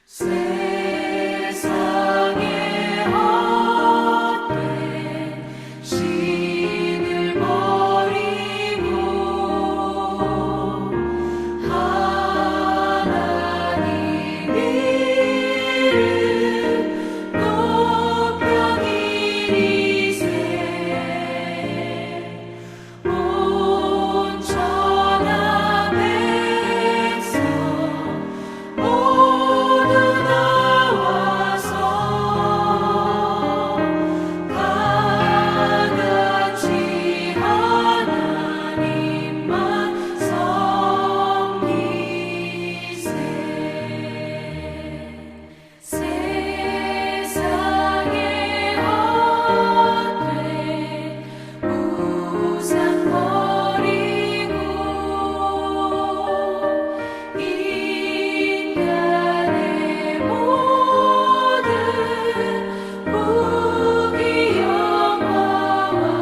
세상의 헛된 신을 버리고 하나님 이름 높여 기리세 온 천하 백성 모두 나와서 다 같이 하나님만 섬기세. 세상의 헛된 우상 버리고 인간의 모든 부귀 영화와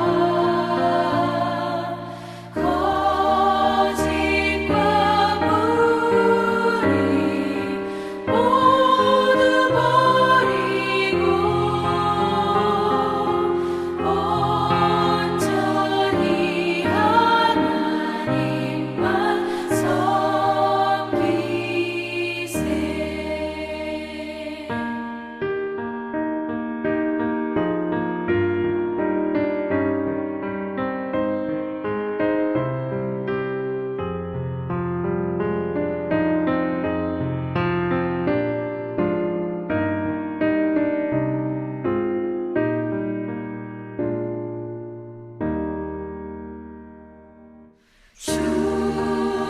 거짓과 불의 모두 버리고 온전히 하나님만 섬기세.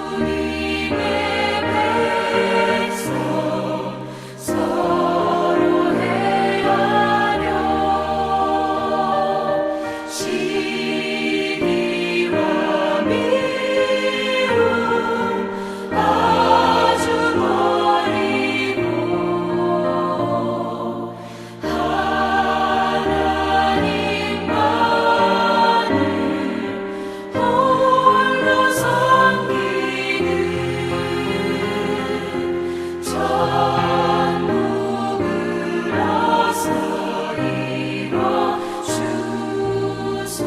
주님의 백성 서로 행하며 시기와 미움 아주 버리고 하나님만을 홀로 섬기는 천국을 어서 이뤄 주소서.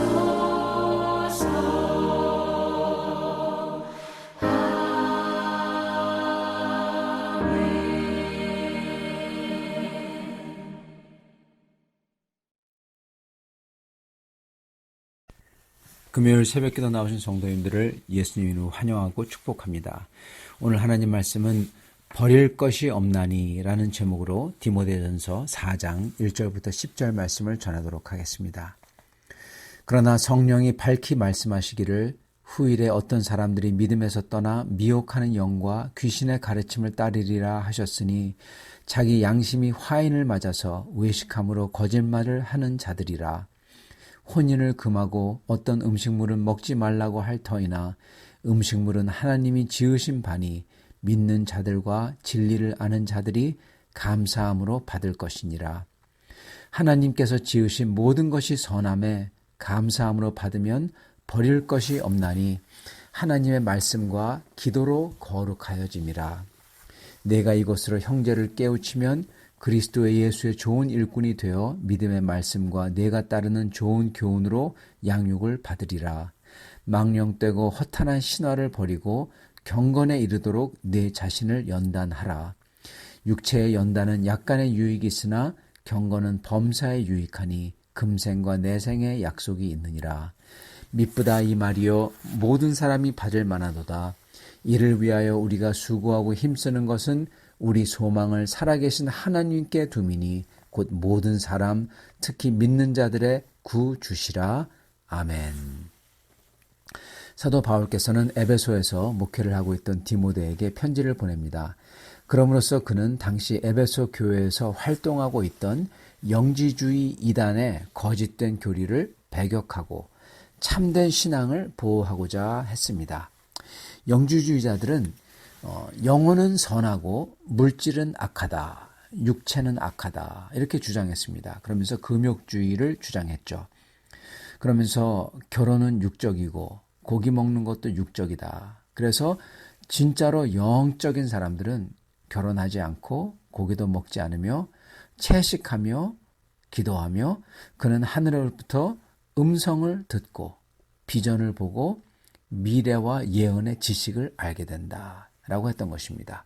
아멘. 금요일 새벽기도 나오신 성도님들을 예수님으로 환영하고 축복합니다. 오늘 하나님 말씀은 버릴 것이 없나니 라는 제목으로 디모데전서 4장 1절부터 10절 말씀을 전하도록 하겠습니다. 그러나 성령이 밝히 말씀하시기를 후일에 어떤 사람들이 믿음에서 떠나 미혹하는 영과 귀신의 가르침을 따르리라 하셨으니 자기 양심이 화인을 맞아서 외식함으로 거짓말을 하는 자들이라. 혼인을 금하고 어떤 음식물은 먹지 말라고 할 터이나 음식물은 하나님이 지으신 바니 믿는 자들과 진리를 아는 자들이 감사함으로 받을 것이니라. 하나님께서 지으신 모든 것이 선함에 감사함으로 받으면 버릴 것이 없나니 하나님의 말씀과 기도로 거룩하여짐이라. 내가 이것으로 형제를 깨우치면 그리스도의 예수의 좋은 일꾼이 되어 믿음의 말씀과 내가 따르는 좋은 교훈으로 양육을 받으리라. 망령되고 허탄한 신화를 버리고 경건에 이르도록 내 자신을 연단하라. 육체의 연단은 약간의 유익이 있으나 경건은 범사에 유익하니 금생과 내생의 약속이 있느니라. 미쁘다 이 말이요 모든 사람이 받을 만하도다. 이를 위하여 우리가 수고하고 힘쓰는 것은 우리 소망을 살아계신 하나님께 두미니 곧 모든 사람 특히 믿는 자들의 구주시라. 아멘. 사도 바울께서는 에베소에서 목회를 하고 있던 디모데에게 편지를 보냅니다. 그럼으로써 그는 당시 에베소 교회에서 활동하고 있던 영지주의 이단의 거짓된 교리를 배격하고 참된 신앙을 보호하고자 했습니다. 영지주의자들은 영혼은 선하고 물질은 악하다, 육체는 악하다 이렇게 주장했습니다. 그러면서 금욕주의를 주장했죠. 그러면서 결혼은 육적이고 고기 먹는 것도 육적이다. 그래서 진짜로 영적인 사람들은 결혼하지 않고 고기도 먹지 않으며 채식하며 기도하며 그는 하늘로부터 음성을 듣고 비전을 보고 미래와 예언의 지식을 알게 된다 라고 했던 것입니다.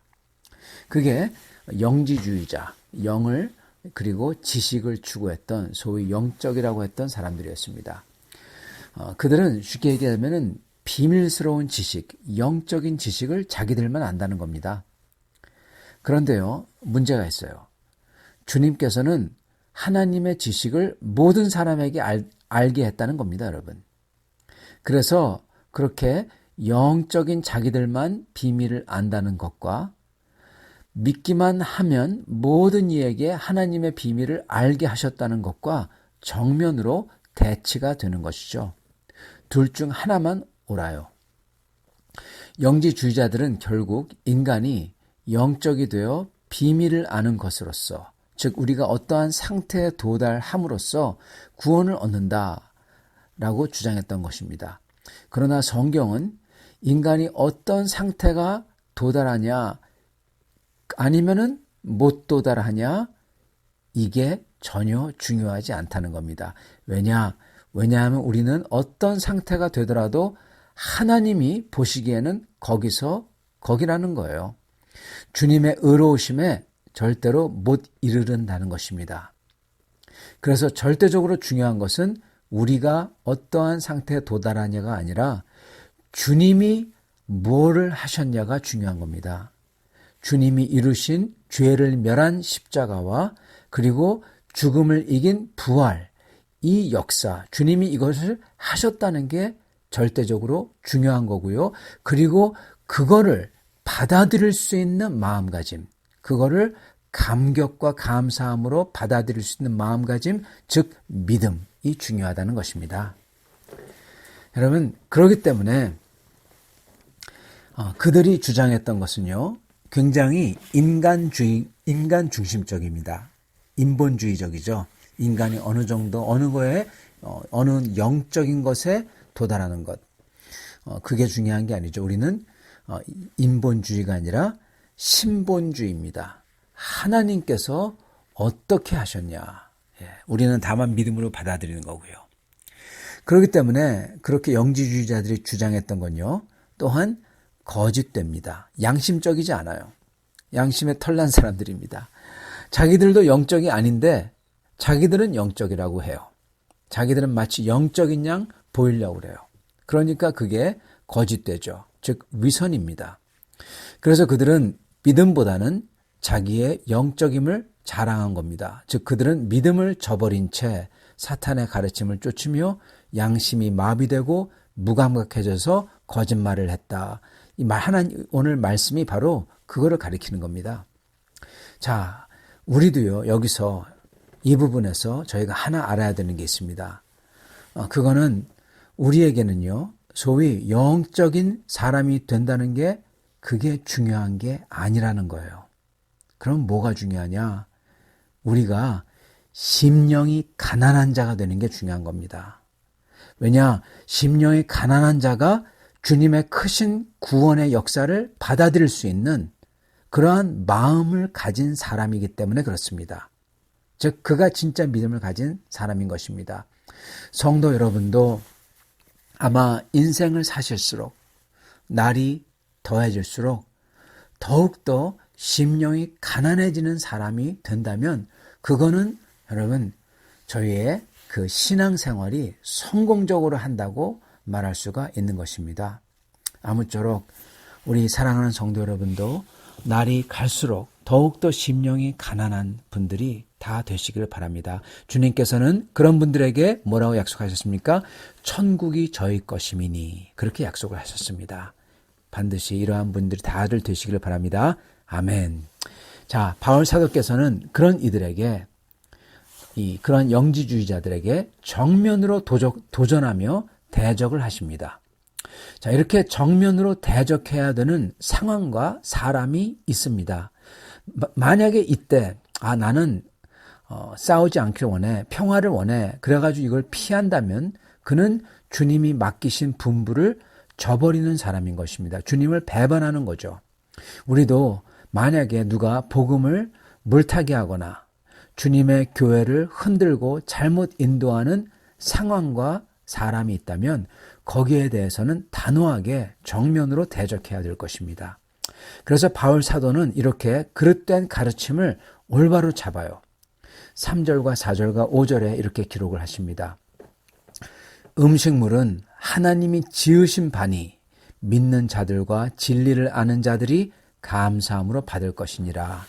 그게 영지주의자, 영을 그리고 지식을 추구했던 소위 영적이라고 했던 사람들이었습니다. 그들은 쉽게 얘기하면 비밀스러운 지식, 영적인 지식을 자기들만 안다는 겁니다. 그런데요, 문제가 있어요. 주님께서는 하나님의 지식을 모든 사람에게 알게 했다는 겁니다, 여러분. 그래서 그렇게 영적인 자기들만 비밀을 안다는 것과 믿기만 하면 모든 이에게 하나님의 비밀을 알게 하셨다는 것과 정면으로 대치가 되는 것이죠. 둘 중 하나만 옳아요. 영지주의자들은 결국 인간이 영적이 되어 비밀을 아는 것으로서, 즉 우리가 어떠한 상태에 도달함으로써 구원을 얻는다라고 주장했던 것입니다. 그러나 성경은 인간이 어떤 상태가 도달하냐 아니면은 못 도달하냐 이게 전혀 중요하지 않다는 겁니다. 왜냐하면 우리는 어떤 상태가 되더라도 하나님이 보시기에는 거기라는 거예요. 주님의 의로우심에 절대로 못 이르른다는 것입니다. 그래서 절대적으로 중요한 것은 우리가 어떠한 상태에 도달하냐가 아니라 주님이 뭐를 하셨냐가 중요한 겁니다. 주님이 이루신 죄를 멸한 십자가와 그리고 죽음을 이긴 부활, 이 역사, 주님이 이것을 하셨다는 게 절대적으로 중요한 거고요. 그리고 그거를 받아들일 수 있는 마음가짐, 그거를 감격과 감사함으로 받아들일 수 있는 마음가짐, 즉 믿음이 중요하다는 것입니다. 여러분, 그렇기 때문에 그들이 주장했던 것은요, 굉장히 인간 중심적입니다. 인본주의적이죠. 인간이 어느 정도 어느 영적인 것에 도달하는 것, 그게 중요한 게 아니죠. 우리는 인본주의가 아니라 신본주의입니다. 하나님께서 어떻게 하셨냐. 우리는 다만 믿음으로 받아들이는 거고요. 그렇기 때문에 그렇게 영지주의자들이 주장했던 건요, 또한 거짓됩니다. 양심적이지 않아요. 양심에 털난 사람들입니다. 자기들도 영적이 아닌데 자기들은 영적이라고 해요. 자기들은 마치 영적인 양 보이려고 그래요. 그러니까 그게 거짓되죠. 즉 위선입니다. 그래서 그들은 믿음보다는 자기의 영적임을 자랑한 겁니다. 즉 그들은 믿음을 저버린 채 사탄의 가르침을 쫓으며 양심이 마비되고 무감각해져서 거짓말을 했다. 오늘 말씀이 바로 그거를 가리키는 겁니다. 자, 우리도요, 여기서 이 부분에서 저희가 하나 알아야 되는 게 있습니다. 그거는 우리에게는요, 소위 영적인 사람이 된다는 게 그게 중요한 게 아니라는 거예요. 그럼 뭐가 중요하냐? 우리가 심령이 가난한 자가 되는 게 중요한 겁니다. 왜냐? 심령이 가난한 자가 주님의 크신 구원의 역사를 받아들일 수 있는 그러한 마음을 가진 사람이기 때문에 그렇습니다. 즉 그가 진짜 믿음을 가진 사람인 것입니다. 성도 여러분도 아마 인생을 사실수록 날이 더해질수록 더욱더 심령이 가난해지는 사람이 된다면 그거는 여러분 저희의 그 신앙생활이 성공적으로 한다고 말할 수가 있는 것입니다. 아무쪼록 우리 사랑하는 성도 여러분도 날이 갈수록 더욱더 심령이 가난한 분들이 다 되시기를 바랍니다. 주님께서는 그런 분들에게 뭐라고 약속하셨습니까? 천국이 저희 것임이니 그렇게 약속을 하셨습니다. 반드시 이러한 분들이 다들 되시기를 바랍니다. 아멘. 자, 바울 사도께서는 그런 이들에게 그런 영지주의자들에게 정면으로 도전하며 대적을 하십니다. 자, 이렇게 정면으로 대적해야 되는 상황과 사람이 있습니다. 만약에 이때 나는 싸우지 않기를 원해, 평화를 원해, 그래가지고 이걸 피한다면 그는 주님이 맡기신 분부를 저버리는 사람인 것입니다. 주님을 배반하는 거죠. 우리도 만약에 누가 복음을 물타기 하거나 주님의 교회를 흔들고 잘못 인도하는 상황과 사람이 있다면 거기에 대해서는 단호하게 정면으로 대적해야 될 것입니다. 그래서 바울 사도는 이렇게 그릇된 가르침을 올바로 잡아요. 3절과 4절과 5절에 이렇게 기록을 하십니다. 음식물은 하나님이 지으신 바니 믿는 자들과 진리를 아는 자들이 감사함으로 받을 것이니라.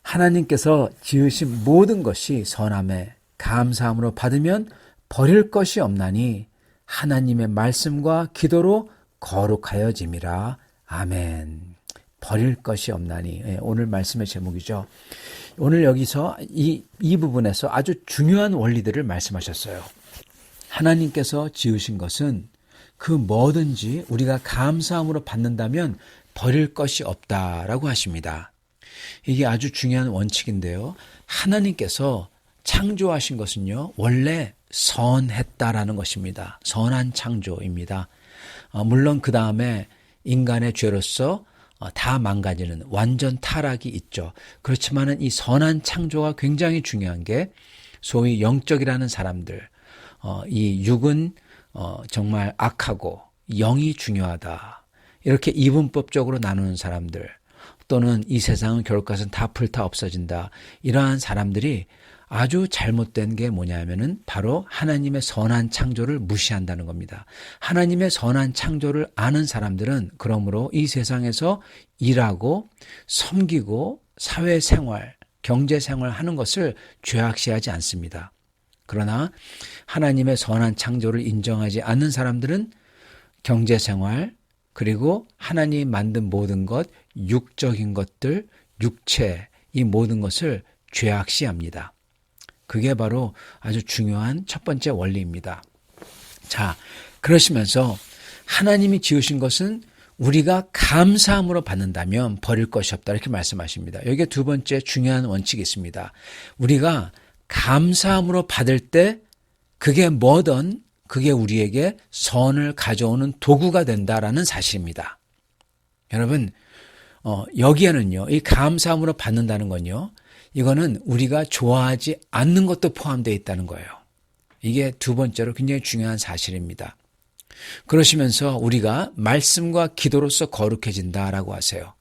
하나님께서 지으신 모든 것이 선함에 감사함으로 받으면 버릴 것이 없나니 하나님의 말씀과 기도로 거룩하여짐이라. 아멘. 버릴 것이 없나니. 오늘 말씀의 제목이죠. 오늘 여기서 이 부분에서 아주 중요한 원리들을 말씀하셨어요. 하나님께서 지으신 것은 그 뭐든지 우리가 감사함으로 받는다면 버릴 것이 없다라고 하십니다. 이게 아주 중요한 원칙인데요. 하나님께서 창조하신 것은요, 원래 선했다라는 것입니다. 선한 창조입니다. 물론 그 다음에 인간의 죄로서 다 망가지는 완전 타락이 있죠. 그렇지만은 이 선한 창조가 굉장히 중요한 게 소위 영적이라는 사람들, 이 육은 정말 악하고 영이 중요하다. 이렇게 이분법적으로 나누는 사람들, 또는 이 세상은 결국까지는 다 불타 없어진다. 이러한 사람들이 아주 잘못된 게 뭐냐면은 바로 하나님의 선한 창조를 무시한다는 겁니다. 하나님의 선한 창조를 아는 사람들은 그러므로 이 세상에서 일하고 섬기고 사회생활, 경제생활 하는 것을 죄악시하지 않습니다. 그러나 하나님의 선한 창조를 인정하지 않는 사람들은 경제생활, 그리고 하나님이 만든 모든 것, 육적인 것들, 육체, 이 모든 것을 죄악시합니다. 그게 바로 아주 중요한 첫 번째 원리입니다. 자, 그러시면서 하나님이 지으신 것은 우리가 감사함으로 받는다면 버릴 것이 없다 이렇게 말씀하십니다. 여기에 두 번째 중요한 원칙이 있습니다. 우리가 감사함으로 받을 때 그게 뭐든 그게 우리에게 선을 가져오는 도구가 된다라는 사실입니다. 여러분, 여기에는요, 이 감사함으로 받는다는 건요, 이거는 우리가 좋아하지 않는 것도 포함되어 있다는 거예요. 이게 두 번째로 굉장히 중요한 사실입니다. 그러시면서 우리가 말씀과 기도로서 거룩해진다라고 하세요.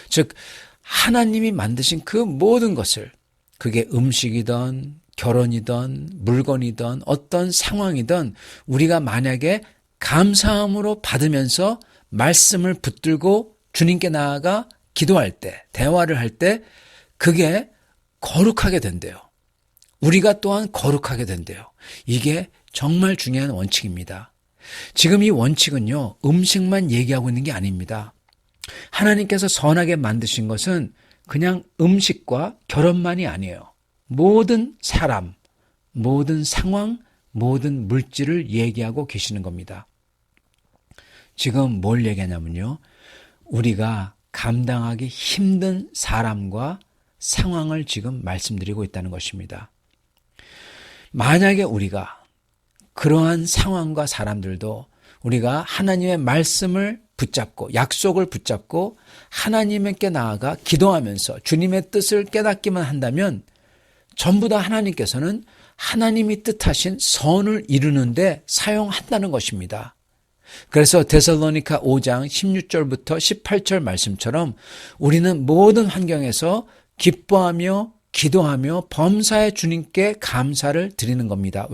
즉, 하나님이 만드신 그 모든 것을, 그게 음식이든 결혼이든 물건이든 어떤 상황이든 우리가 만약에 감사함으로 받으면서 말씀을 붙들고 주님께 나아가 기도할 때, 대화를 할 때 그게 거룩하게 된대요. 우리가 또한 거룩하게 된대요. 이게 정말 중요한 원칙입니다. 지금 이 원칙은요, 음식만 얘기하고 있는 게 아닙니다. 하나님께서 선하게 만드신 것은 그냥 음식과 결혼만이 아니에요. 모든 사람, 모든 상황, 모든 물질을 얘기하고 계시는 겁니다. 지금 뭘 얘기하냐면요, 우리가 감당하기 힘든 사람과 상황을 지금 말씀드리고 있다는 것입니다. 만약에 우리가 그러한 상황과 사람들도 우리가 하나님의 말씀을 붙잡고 약속을 붙잡고 하나님께 나아가 기도하면서 주님의 뜻을 깨닫기만 한다면 전부 다 하나님께서는 하나님이 뜻하신 선을 이루는데 사용한다는 것입니다. 그래서 데살로니가 5장 16절부터 18절 말씀처럼 우리는 모든 환경에서 기뻐하며 기도하며 범사에 주님께 감사를 드리는 겁니다.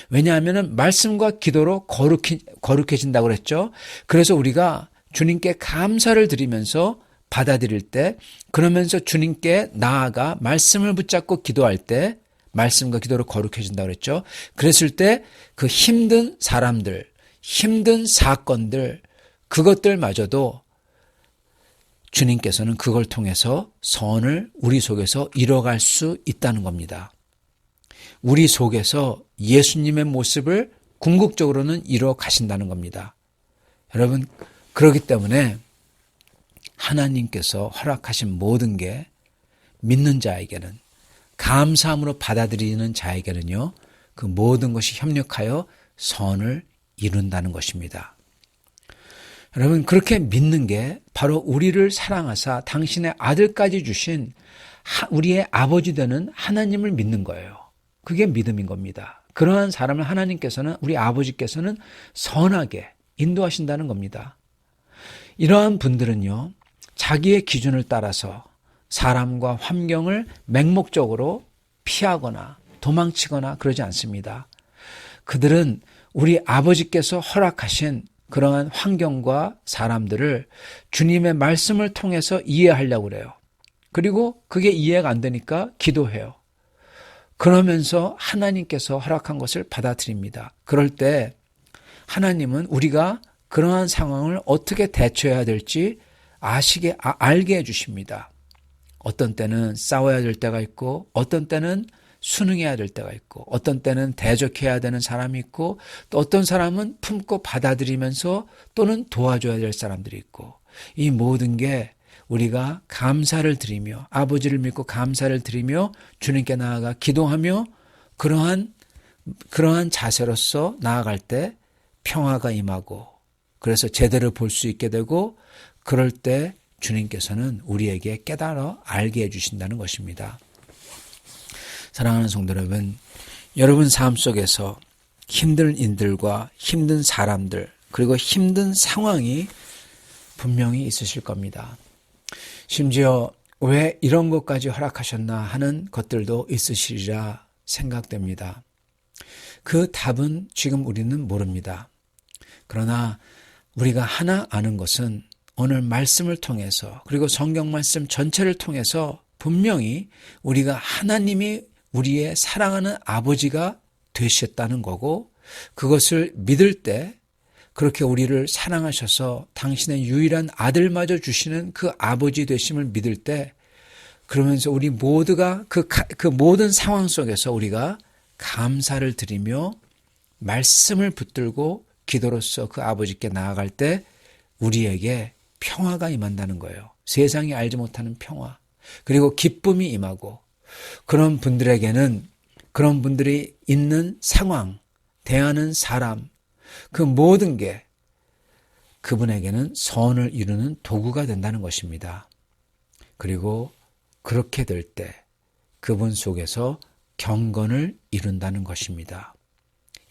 왜냐하면 말씀과 기도로 거룩해진다고 그랬죠. 그래서 우리가 주님께 감사를 드리면서 받아들일 때, 그러면서 주님께 나아가 말씀을 붙잡고 기도할 때 말씀과 기도로 거룩해진다고 그랬죠. 그랬을 때 그 힘든 사람들, 힘든 사건들, 그것들마저도 주님께서는 그걸 통해서 선을 우리 속에서 이뤄갈 수 있다는 겁니다. 우리 속에서 예수님의 모습을 궁극적으로는 이뤄 가신다는 겁니다. 여러분, 그렇기 때문에 하나님께서 허락하신 모든 게 믿는 자에게는, 감사함으로 받아들이는 자에게는요, 그 모든 것이 협력하여 선을 이룬다는 것입니다. 여러분, 그렇게 믿는 게 바로 우리를 사랑하사 당신의 아들까지 주신 우리의 아버지 되는 하나님을 믿는 거예요. 그게 믿음인 겁니다. 그러한 사람을 하나님께서는, 우리 아버지께서는 선하게 인도하신다는 겁니다. 이러한 분들은요, 자기의 기준을 따라서 사람과 환경을 맹목적으로 피하거나 도망치거나 그러지 않습니다. 그들은 우리 아버지께서 허락하신 그러한 환경과 사람들을 주님의 말씀을 통해서 이해하려고 그래요. 그리고 그게 이해가 안 되니까 기도해요. 그러면서 하나님께서 허락한 것을 받아들입니다. 그럴 때 하나님은 우리가 그러한 상황을 어떻게 대처해야 될지 알게 해주십니다. 어떤 때는 싸워야 될 때가 있고, 어떤 때는 순응해야 될 때가 있고, 어떤 때는 대적해야 되는 사람이 있고, 또 어떤 사람은 품고 받아들이면서 또는 도와줘야 될 사람들이 있고, 이 모든 게 우리가 감사를 드리며, 아버지를 믿고 감사를 드리며 주님께 나아가 기도하며 그러한 자세로서 나아갈 때 평화가 임하고, 그래서 제대로 볼 수 있게 되고, 그럴 때 주님께서는 우리에게 깨달아 알게 해주신다는 것입니다. 사랑하는 성도 여러분, 여러분 삶 속에서 힘든 일들과 힘든 사람들, 그리고 힘든 상황이 분명히 있으실 겁니다. 심지어 왜 이런 것까지 허락하셨나 하는 것들도 있으시리라 생각됩니다. 그 답은 지금 우리는 모릅니다. 그러나 우리가 하나 아는 것은 오늘 말씀을 통해서, 그리고 성경 말씀 전체를 통해서 분명히 우리가 하나님이 우리의 사랑하는 아버지가 되셨다는 거고, 그것을 믿을 때 그렇게 우리를 사랑하셔서 당신의 유일한 아들마저 주시는 그 아버지 되심을 믿을 때, 그러면서 우리 모두가 그 모든 상황 속에서 우리가 감사를 드리며 말씀을 붙들고 기도로서 그 아버지께 나아갈 때 우리에게 평화가 임한다는 거예요. 세상이 알지 못하는 평화, 그리고 기쁨이 임하고, 그런 분들에게는 그런 분들이 있는 상황, 대하는 사람, 그 모든 게 그분에게는 선을 이루는 도구가 된다는 것입니다. 그리고 그렇게 될 때 그분 속에서 경건을 이룬다는 것입니다.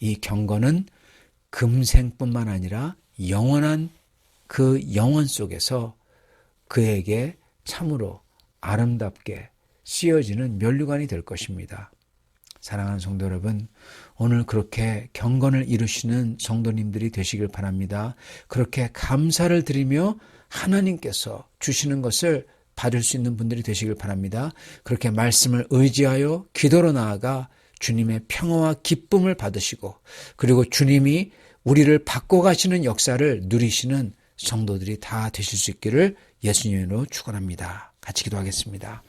이 경건은 금생뿐만 아니라 영원한 그 영원 속에서 그에게 참으로 아름답게 씌어지는 면류관이 될 것입니다. 사랑하는 성도 여러분, 오늘 그렇게 경건을 이루시는 성도님들이 되시길 바랍니다. 그렇게 감사를 드리며 하나님께서 주시는 것을 받을 수 있는 분들이 되시길 바랍니다. 그렇게 말씀을 의지하여 기도로 나아가 주님의 평화와 기쁨을 받으시고, 그리고 주님이 우리를 바꿔가시는 역사를 누리시는 성도들이 다 되실 수 있기를 예수님으로 축원합니다. 같이 기도하겠습니다.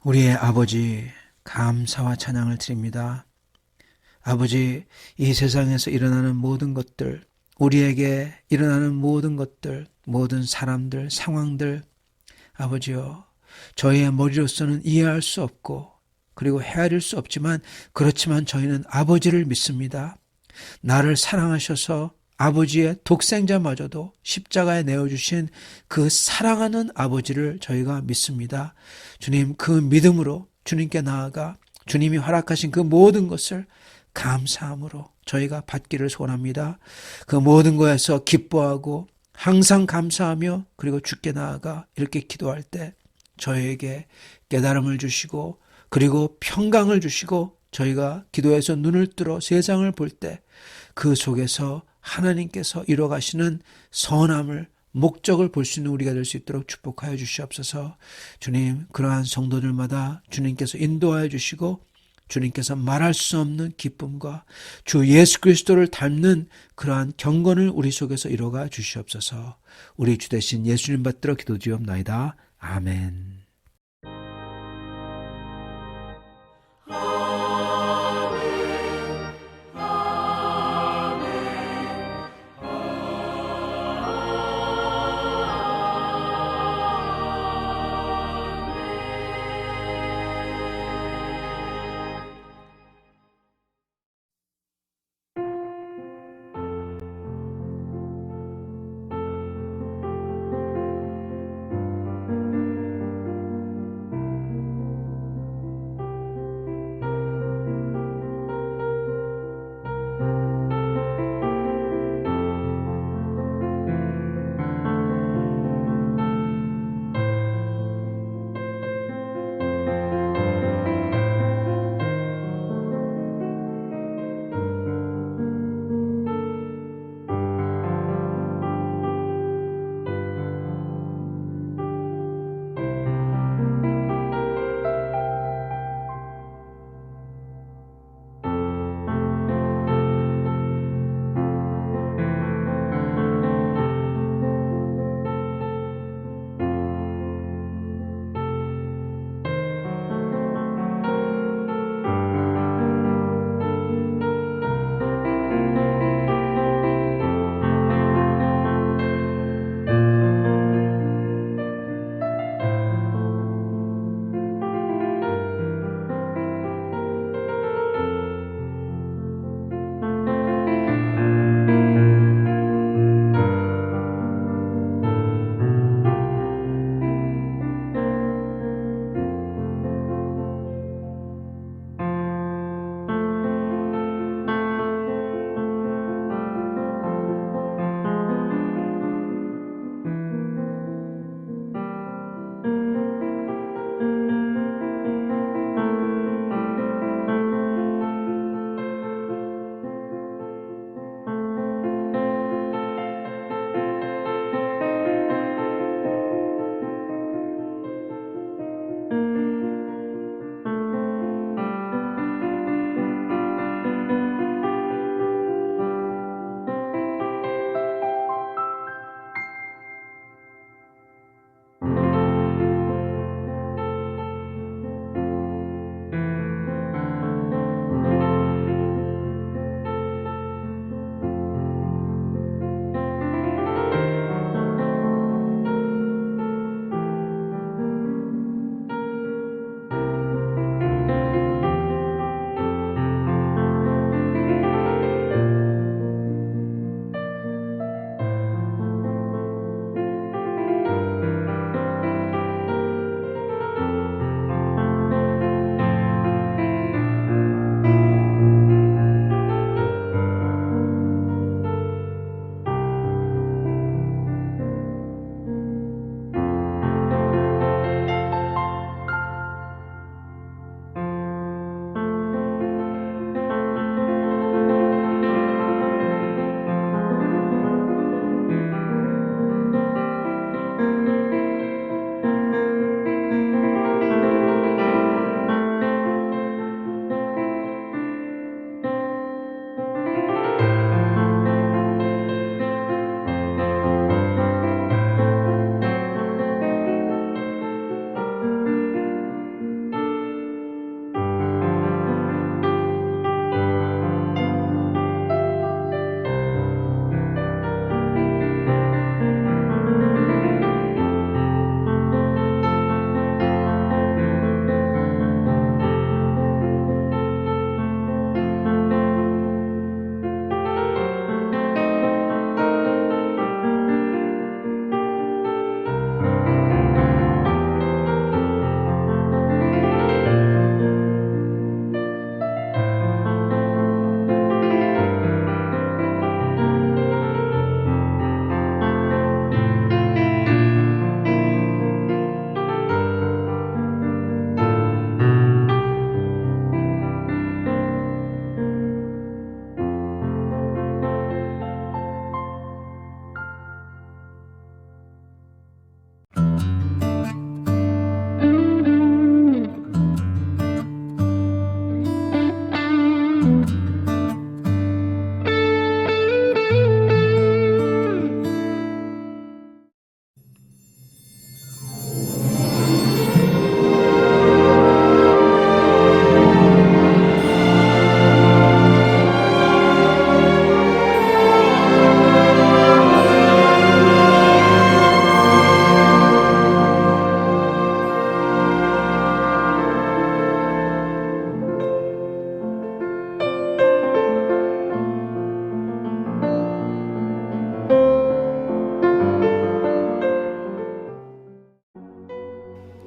우리의 아버지, 감사와 찬양을 드립니다. 아버지, 이 세상에서 일어나는 모든 것들, 우리에게 일어나는 모든 것들, 모든 사람들, 상황들, 아버지여, 저희의 머리로서는 이해할 수 없고 그리고 헤아릴 수 없지만, 그렇지만 저희는 아버지를 믿습니다. 나를 사랑하셔서 아버지의 독생자마저도 십자가에 내어주신 그 사랑하는 아버지를 저희가 믿습니다. 주님, 그 믿음으로 주님께 나아가 주님이 허락하신 그 모든 것을 감사함으로 저희가 받기를 소원합니다. 그 모든 것에서 기뻐하고 항상 감사하며, 그리고 주께 나아가 이렇게 기도할 때 저희에게 깨달음을 주시고, 그리고 평강을 주시고, 저희가 기도해서 눈을 뜨러 세상을 볼 때 그 속에서 하나님께서 이뤄가시는 선함을, 목적을 볼 수 있는 우리가 될 수 있도록 축복하여 주시옵소서. 주님, 그러한 성도들마다 주님께서 인도하여 주시고, 주님께서 말할 수 없는 기쁨과 주 예수 그리스도를 닮는 그러한 경건을 우리 속에서 이뤄가 주시옵소서. 우리 주 되신 예수님 받들어 기도드리옵나이다. 아멘.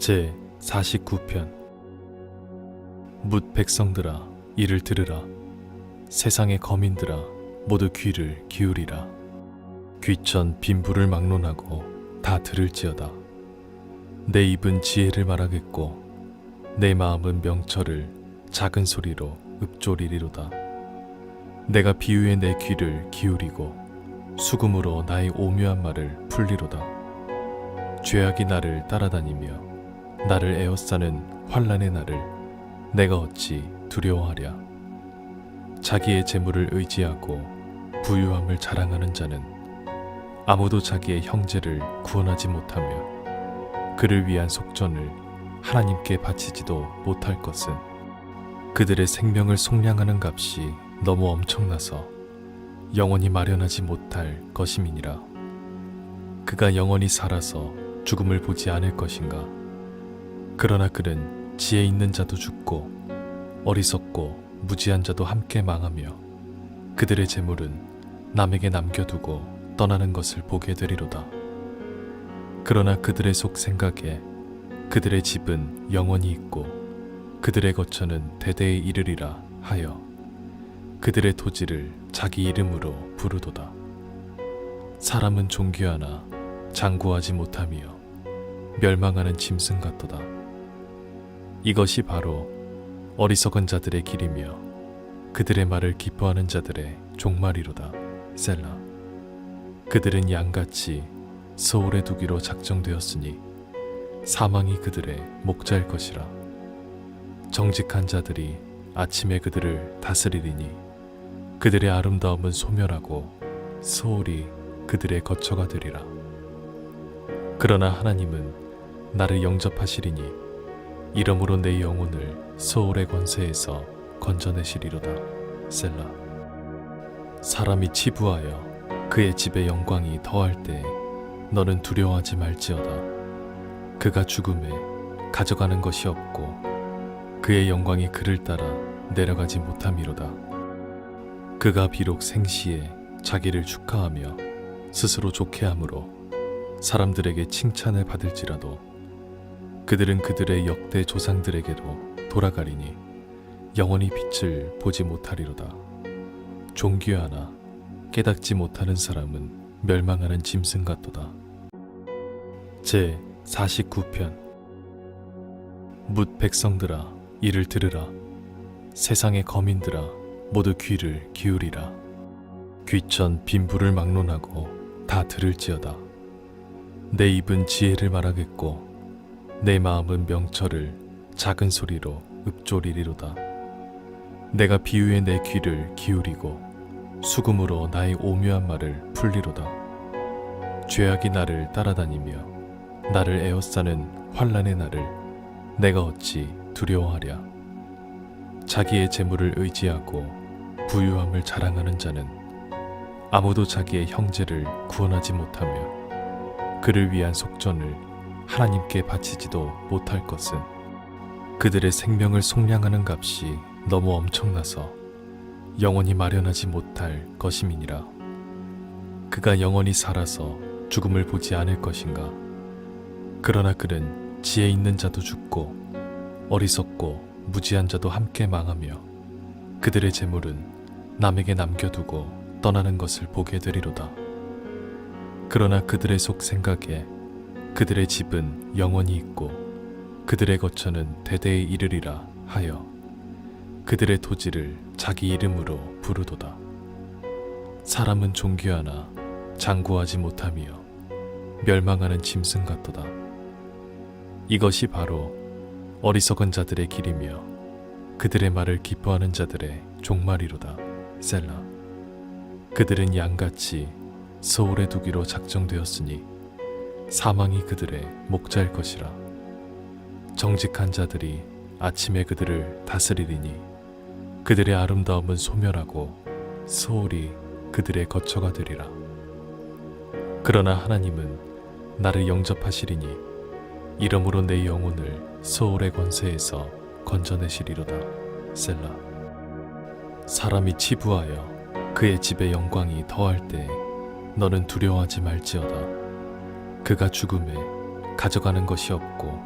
제 49편. 뭇 백성들아 이를 들으라. 세상의 거민들아 모두 귀를 기울이라. 귀천 빈부를 막론하고 다 들을지어다. 내 입은 지혜를 말하겠고 내 마음은 명철을 작은 소리로 읊조리리로다. 내가 비유에 내 귀를 기울이고 수금으로 나의 오묘한 말을 풀리로다. 죄악이 나를 따라다니며 나를 에워싸는 환난의 날을 내가 어찌 두려워하랴. 자기의 재물을 의지하고 부유함을 자랑하는 자는 아무도 자기의 형제를 구원하지 못하며 그를 위한 속전을 하나님께 바치지도 못할 것은 그들의 생명을 속량하는 값이 너무 엄청나서 영원히 마련하지 못할 것임이니라. 그가 영원히 살아서 죽음을 보지 않을 것인가. 그러나 그는 지혜 있는 자도 죽고 어리석고 무지한 자도 함께 망하며 그들의 재물은 남에게 남겨두고 떠나는 것을 보게 되리로다. 그러나 그들의 속 생각에 그들의 집은 영원히 있고 그들의 거처는 대대에 이르리라 하여 그들의 토지를 자기 이름으로 부르도다. 사람은 존귀하나 장구하지 못하며 멸망하는 짐승 같도다. 이것이 바로 어리석은 자들의 길이며 그들의 말을 기뻐하는 자들의 종말이로다. 셀라. 그들은 양같이 소홀에 두기로 작정되었으니 사망이 그들의 목자일 것이라. 정직한 자들이 아침에 그들을 다스리리니 그들의 아름다움은 소멸하고 소홀이 그들의 거처가 되리라. 그러나 하나님은 나를 영접하시리니 이러므로 내 영혼을 소홀의 권세에서 건져내시리로다. 셀라. 사람이 치부하여 그의 집의 영광이 더할 때에 너는 두려워하지 말지어다. 그가 죽음에 가져가는 것이 없고 그의 영광이 그를 따라 내려가지 못함이로다. 그가 비록 생시에 자기를 축하하며 스스로 좋게함으로 사람들에게 칭찬을 받을지라도 그들은 그들의 역대 조상들에게로 돌아가리니 영원히 빛을 보지 못하리로다. 존귀하나 깨닫지 못하는 사람은 멸망하는 짐승 같도다. 제 49편. 뭇 백성들아 이를 들으라. 세상의 거민들아 모두 귀를 기울이라. 귀천 빈부를 막론하고 다 들을지어다. 내 입은 지혜를 말하겠고 내 마음은 명철을 작은 소리로 읊조리리로다. 내가 비유에 내 귀를 기울이고 수금으로 나의 오묘한 말을 풀리로다. 죄악이 나를 따라다니며 나를 에워싸는 환난의 날을 내가 어찌 두려워하랴. 자기의 재물을 의지하고 부유함을 자랑하는 자는 아무도 자기의 형제를 구원하지 못하며 그를 위한 속전을 하나님께 바치지도 못할 것은 그들의 생명을 속량하는 값이 너무 엄청나서 영원히 마련하지 못할 것임이니라. 그가 영원히 살아서 죽음을 보지 않을 것인가. 그러나 그는 지혜 있는 자도 죽고 어리석고 무지한 자도 함께 망하며 그들의 재물은 남에게 남겨두고 떠나는 것을 보게 되리로다. 그러나 그들의 속 생각에 그들의 집은 영원히 있고 그들의 거처는 대대에 이르리라 하여 그들의 토지를 자기 이름으로 부르도다. 사람은 존귀하나 장구하지 못하며 멸망하는 짐승 같도다. 이것이 바로 어리석은 자들의 길이며 그들의 말을 기뻐하는 자들의 종말이로다. 셀라. 그들은 양같이 소홀에 두기로 작정되었으니 사망이 그들의 목자일 것이라. 정직한 자들이 아침에 그들을 다스리리니 그들의 아름다움은 소멸하고 소홀이 그들의 거처가 되리라. 그러나 하나님은 나를 영접하시리니 이러므로 내 영혼을 소홀의 권세에서 건져내시리로다. 셀라. 사람이 치부하여 그의 집의 영광이 더할 때에 너는 두려워하지 말지어다. 그가 죽음에 가져가는 것이 없고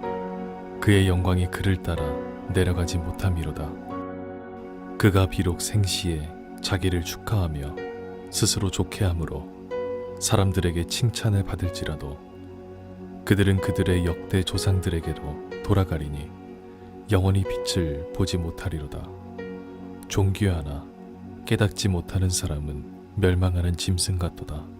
그의 영광이 그를 따라 내려가지 못함이로다. 그가 비록 생시에 자기를 축하하며 스스로 좋게함으로 사람들에게 칭찬을 받을지라도 그들은 그들의 역대 조상들에게로 돌아가리니 영원히 빛을 보지 못하리로다. 존귀하나 깨닫지 못하는 사람은 멸망하는 짐승 같도다.